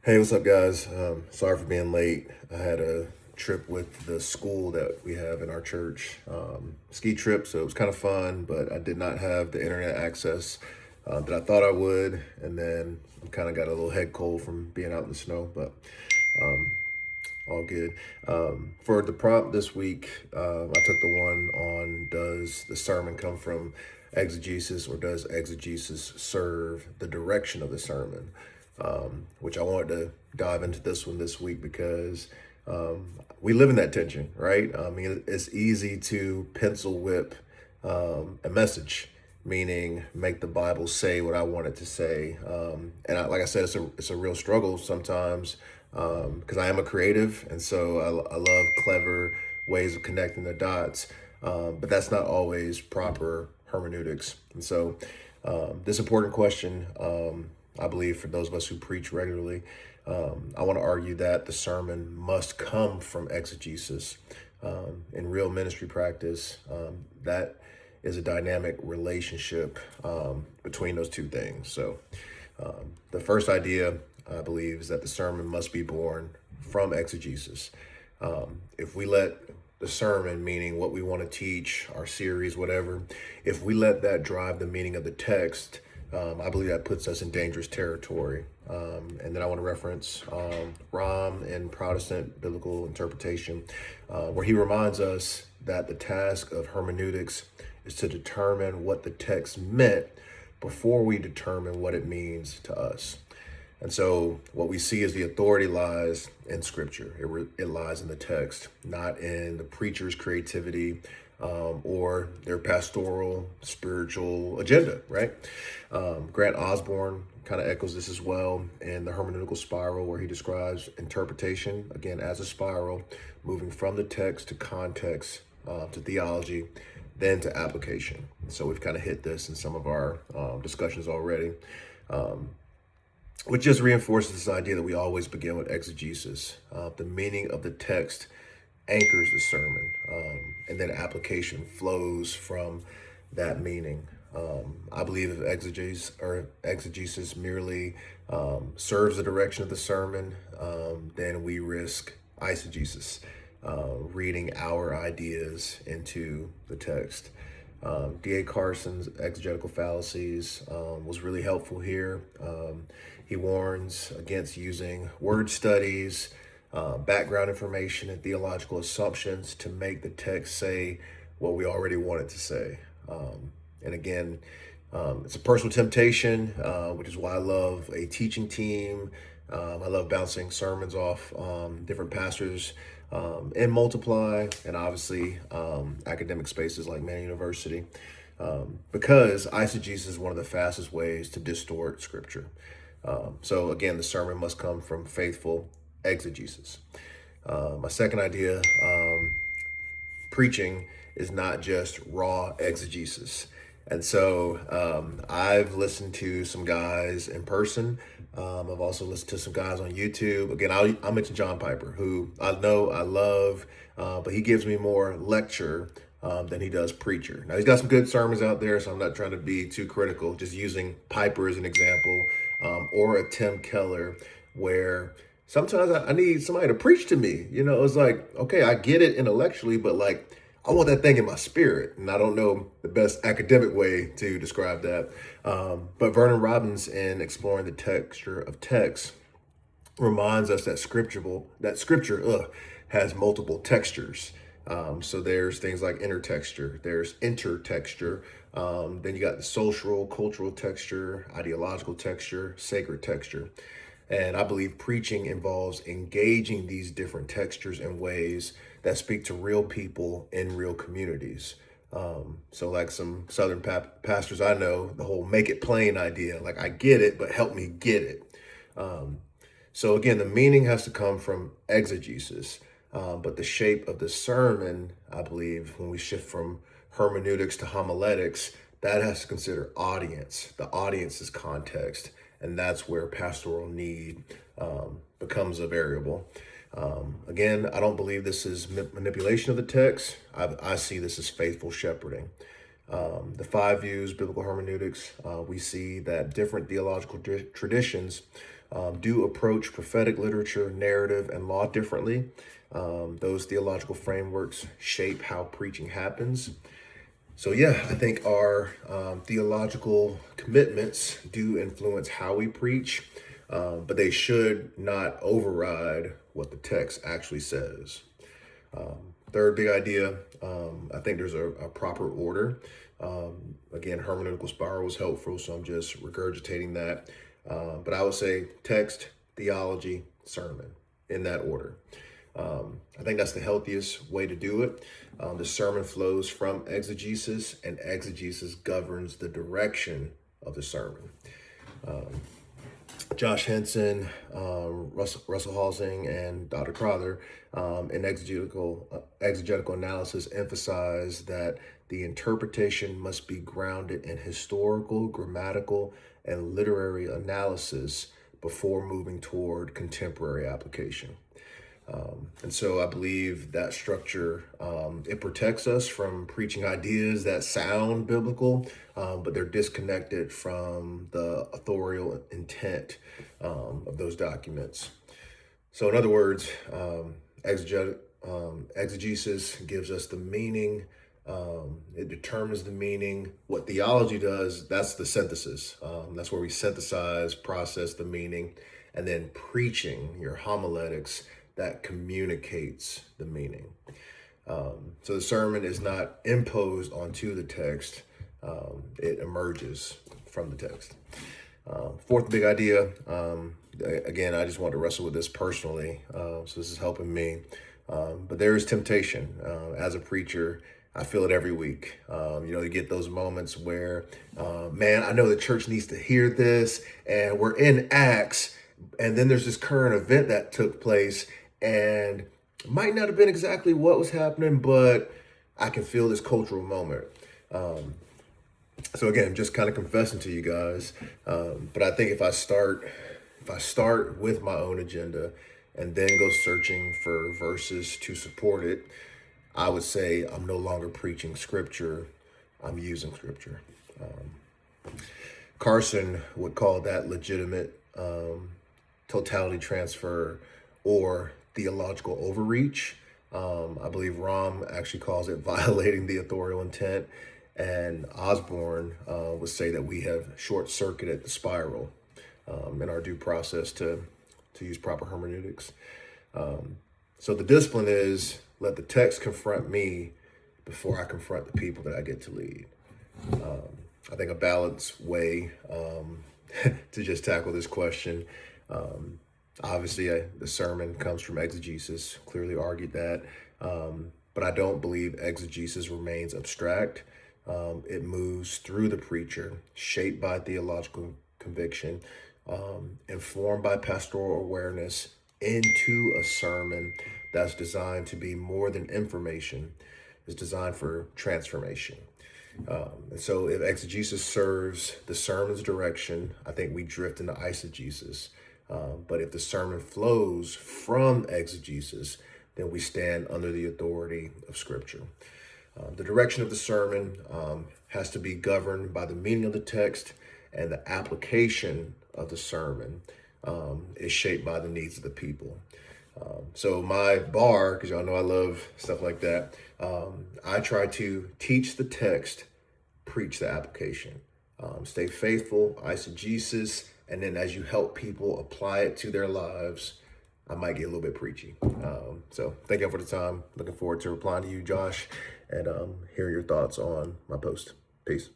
Hey, what's up, guys? Sorry for being late. I had a trip with the school that we have in our church, ski trip, so it was kind of fun, but I did not have the internet access that I thought I would, and then kind of got a little head cold from being out in the snow, but all good. For the prompt this week, I took the one on does the sermon come from exegesis or does exegesis serve the direction of the sermon? Which I wanted to dive into this one this week because we live in that tension, right? I mean, it's easy to pencil whip a message, meaning make the Bible say what I want it to say. Like I said, it's a real struggle sometimes because I am a creative, and so I love clever ways of connecting the dots, but that's not always proper hermeneutics. And so, this important question, I believe, for those of us who preach regularly, I want to argue that the sermon must come from exegesis. In real ministry practice, that is a dynamic relationship between those two things. So, the first idea, I believe, is that the sermon must be born from exegesis. If we let the sermon, meaning what we want to teach, our series, whatever, if we let that drive the meaning of the text, I believe that puts us in dangerous territory. And then I want to reference Rom in Protestant Biblical Interpretation, where he reminds us that the task of hermeneutics is to determine what the text meant before we determine what it means to us. And so what we see is the authority lies in Scripture. It lies in the text, not in the preacher's creativity or their pastoral, spiritual agenda, right? Grant Osborne kind of echoes this as well in the hermeneutical spiral, where he describes interpretation, again, as a spiral, moving from the text to context to theology, then to application. So we've kind of hit this in some of our discussions already. Which just reinforces this idea that we always begin with exegesis. The meaning of the text anchors the sermon, and then application flows from that meaning. I believe if exegesis merely serves the direction of the sermon, then we risk eisegesis, reading our ideas into the text. D.A. Carson's exegetical fallacies was really helpful here. He warns against using word studies, background information, and theological assumptions to make the text say what we already want it to say. And again, it's a personal temptation, which is why I love a teaching team. I love bouncing sermons off different pastors in Multiply, and obviously academic spaces like Manny University, because eisegesis is one of the fastest ways to distort Scripture. So again, the sermon must come from faithful exegesis. My second idea, preaching is not just raw exegesis. And so I've listened to some guys in person. I've also listened to some guys on YouTube. Again, I'll mention John Piper, who I know I love, but he gives me more lecture than he does preacher. Now, he's got some good sermons out there, so I'm not trying to be too critical, just using Piper as an example, or a Tim Keller, where sometimes I need somebody to preach to me. You know, it's like, okay, I get it intellectually, but like, I want that thing in my spirit. And I don't know the best academic way to describe that. But Vernon Robbins, in Exploring the Texture of Text, reminds us that scripture has multiple textures. So there's things like intertexture, there's intertexture, then you got the social, cultural texture, ideological texture, sacred texture. And I believe preaching involves engaging these different textures in ways that speak to real people in real communities. So like some Southern pastors I know, the whole make it plain idea, like I get it, but help me get it. So again, the meaning has to come from exegesis, but the shape of the sermon, I believe, when we shift from hermeneutics to homiletics, that has to consider audience. The audience's context, and that's where pastoral need becomes a variable. Again, I don't believe this is manipulation of the text. I see this as faithful shepherding. The five views, biblical hermeneutics, we see that different theological traditions do approach prophetic literature, narrative, and law differently. Those theological frameworks shape how preaching happens. So yeah, I think our theological commitments do influence how we preach, but they should not override what the text actually says. Third big idea, I think there's a proper order. Again, hermeneutical spiral was helpful, so I'm just regurgitating that. But I would say text, theology, sermon in that order. I think that's the healthiest way to do it. The sermon flows from exegesis, and exegesis governs the direction of the sermon. Josh Henson, Russell Halsing, and Dr. Crowther in exegetical analysis emphasize that the interpretation must be grounded in historical, grammatical, and literary analysis before moving toward contemporary application. And so I believe that structure, it protects us from preaching ideas that sound biblical, but they're disconnected from the authorial intent of those documents. So in other words, exegesis gives us the meaning. It determines the meaning. What theology does, that's the synthesis. That's where we synthesize, process the meaning, and then preaching, your homiletics, that communicates the meaning. So the sermon is not imposed onto the text. It emerges from the text. Fourth big idea, again, I just want to wrestle with this personally, so this is helping me. But there is temptation. As a preacher, I feel it every week. You get those moments where, man, I know the church needs to hear this, and we're in Acts, and then there's this current event that took place, and might not have been exactly what was happening, but I can feel this cultural moment. So again, just kind of confessing to you guys. But I think if I start with my own agenda and then go searching for verses to support it, I would say I'm no longer preaching scripture, I'm using scripture. Carson would call that legitimate totality transfer or theological overreach. I believe Rom actually calls it violating the authorial intent. And Osborne would say that we have short-circuited the spiral in our due process to use proper hermeneutics. So the discipline is let the text confront me before I confront the people that I get to lead. I think a balanced way to just tackle this question. Obviously, the sermon comes from exegesis, clearly argued that, but I don't believe exegesis remains abstract. It moves through the preacher, shaped by theological conviction, informed by pastoral awareness, into a sermon that's designed to be more than information. It's designed for transformation. And so if exegesis serves the sermon's direction, I think we drift into eisegesis. But if the sermon flows from exegesis, then we stand under the authority of Scripture. The direction of the sermon has to be governed by the meaning of the text, and the application of the sermon is shaped by the needs of the people. So my bar, because y'all know I love stuff like that, I try to teach the text, preach the application. Stay faithful, eisegesis, and then as you help people apply it to their lives, I might get a little bit preachy. So thank you for the time. Looking forward to replying to you, Josh, and hearing your thoughts on my post. Peace.